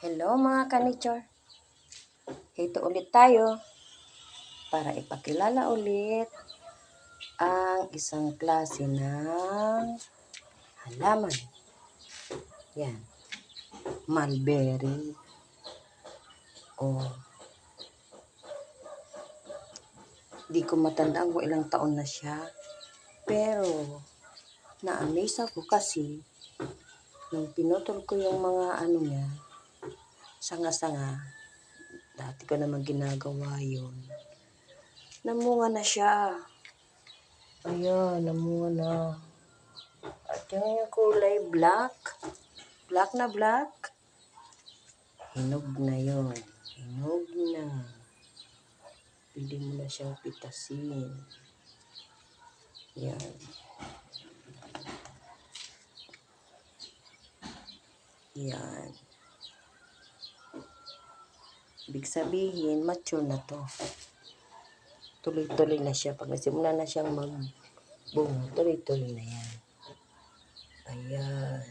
Hello mga ka-nature, ito ulit tayo para ipakilala ulit ang isang klase ng halaman. Yan, mulberry. Di ko matandaan kung ilang taon na siya, pero na-amaze ako kasi nung pinutol ko yung mga niya, sanga-sanga, dati ko naman ginagawa yun. Namunga na siya. Ayan, namunga na. At yung kulay black, black, hinog na yun. Hinog na. Pwede mo na siyang pitasin. Yan. Yan. Ibig sabihin, mature na to. Tuloy-tuloy na siya. Pag nasimula na siyang magbunga, tuloy-tuloy na yan. Ayan.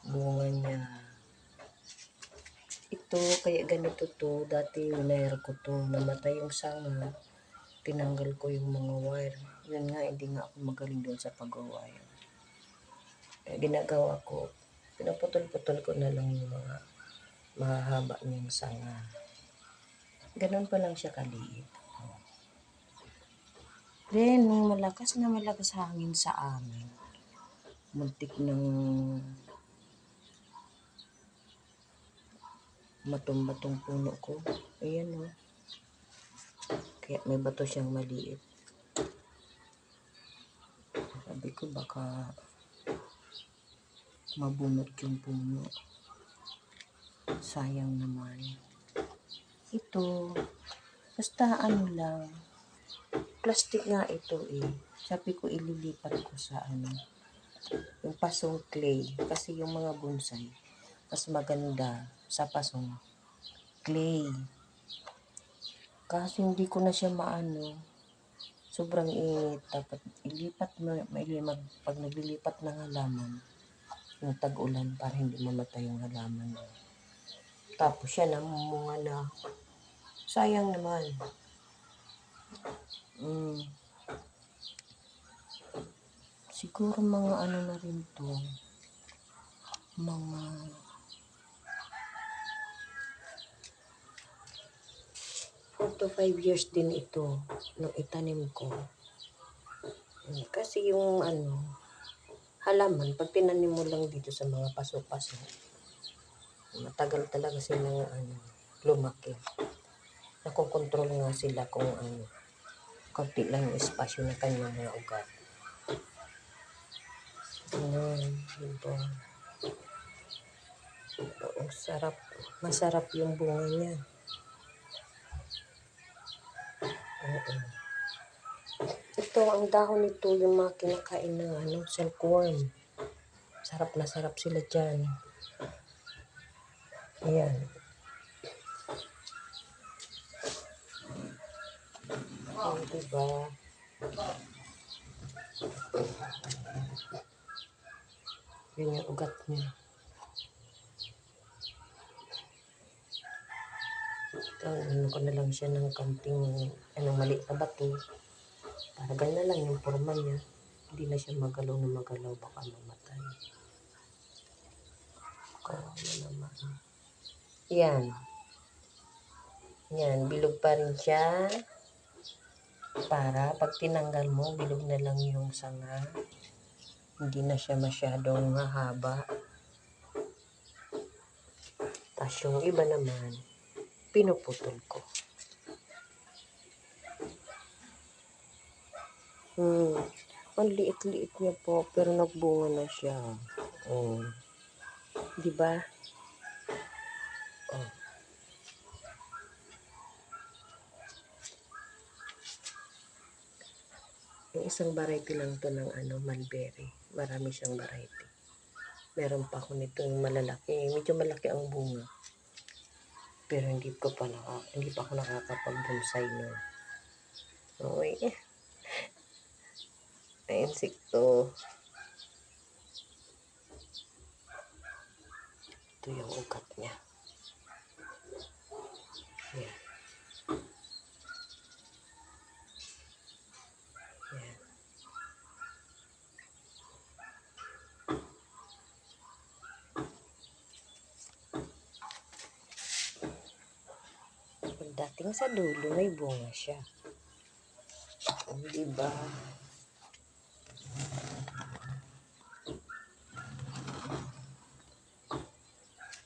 Bunga niya. Ito, kaya ganito to. Dati wire ko to. Namatay yung sanga. Tinanggal ko yung mga wire. Yun nga, hindi nga ako magaling doon sa pag-wire. Kaya ginagawa ko, pinaputol-putol ko na lang yung mga mahahaba niyang sanga. Ganun pa lang siya kaliit. Then, nung malakas hangin sa amin, muntik ng matumba tong puno ko. Ayan o. Kaya may bato siyang maliit. Sabi ko baka mabunot yung puno. Sayang naman. Ito, basta lang, plastic nga ito eh. Sabi ko ililipat ko sa yung pasong clay. Kasi yung mga bonsai, mas maganda sa pasong clay. Kasi hindi ko na siya sobrang init. Dapat ilipat mo, pag naglilipat ng halaman, yung tag-ulan para hindi mamatay yung halaman. Tapos siya namumunga na. Sayang naman. Siguro mga na rin to. Mga 4 to 5 years din ito nung itanim ko. Kasi yung halaman, pag tinanim mo lang dito sa mga paso-paso, matagal talaga silang lumaki. Nakokontrol nga sila kung kaunti lang yung espasyo ng kanyang mga ugat. Diba? Sarap. Masarap yung bunga niya. Ito, ang dahon nito, yung mga kinakain ng silkworm. Sarap na sarap sila dyan. Ayan. Diba? Yun yung ugat niya. Ito, ko na lang siya ng kaunting, maliit na bato. Para ganyan lang yung forma niya. Hindi na siya magalaw, baka mamatay. Kawawa naman. Yan. Yan, bilog pa rin siya. Para pag tinanggal mo, bilog na lang yung sanga. Hindi na siya masyadong mahaba. Tapos yung iba naman, pinuputol ko. Ang liit-liit niya po, pero nagbunga na siya. Diba? Yung isang variety lang to ng mulberry. Marami siyang variety. Meron pa ako nito yung malalaki. Medyo malaki ang bunga. Pero hindi pa ako nakakapag-bonsai no. Okay. May insekto. Ito yung ugat niya. Yan. Yan. Pagdating sa dulo, may bunga siya. Diba?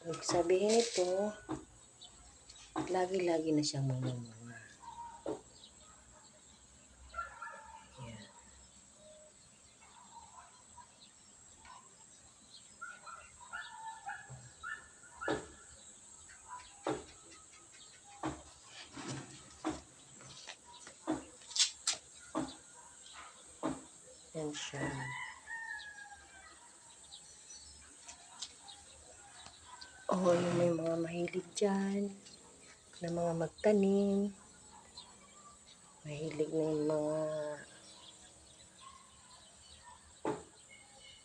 Ibig sabihin ito, lagi-lagi na siyang mamunga. Yan. Yan siya. Oh, yung may mga mahilig dyan, na mga magtanim, mahilig na yung mga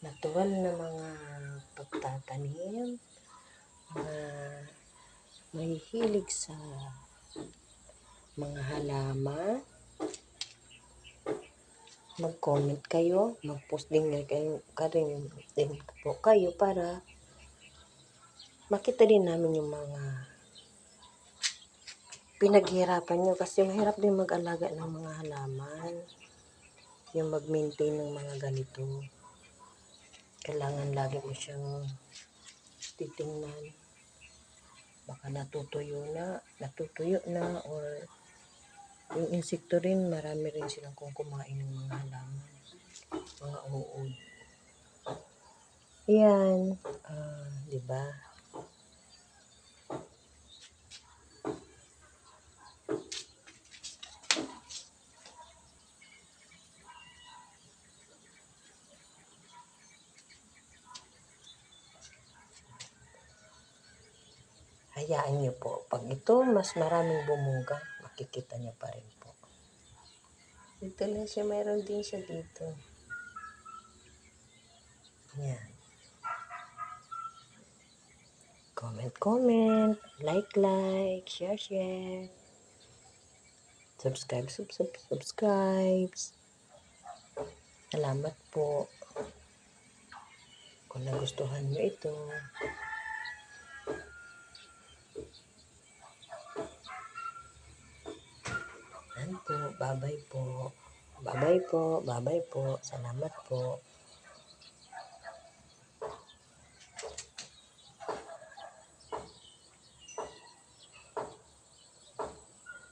natural na mga pagtatanim, mga mahihilig sa mga halaman. Mag-comment kayo, mag-post din po kayo para makita din namin yung mga pinaghirapan nyo, kasi mahirap din mag-alaga ng mga halaman, yung mag-maintain ng mga ganito. Kailangan lagi mo siyang titingnan, baka natutuyo na, or yung insekto rin, marami rin silang kung kumain ng mga halaman, mga uod. Yan, diba? Hayaan nyo po. Pag ito, mas maraming bumunga, makikita nyo pa rin po. Dito lang siya, mayroon din siya dito. Yan. Comment, like, share. Subscribe. Salamat po. Kung nagustuhan nyo ito. Yan po. Bye-bye po. Salamat po.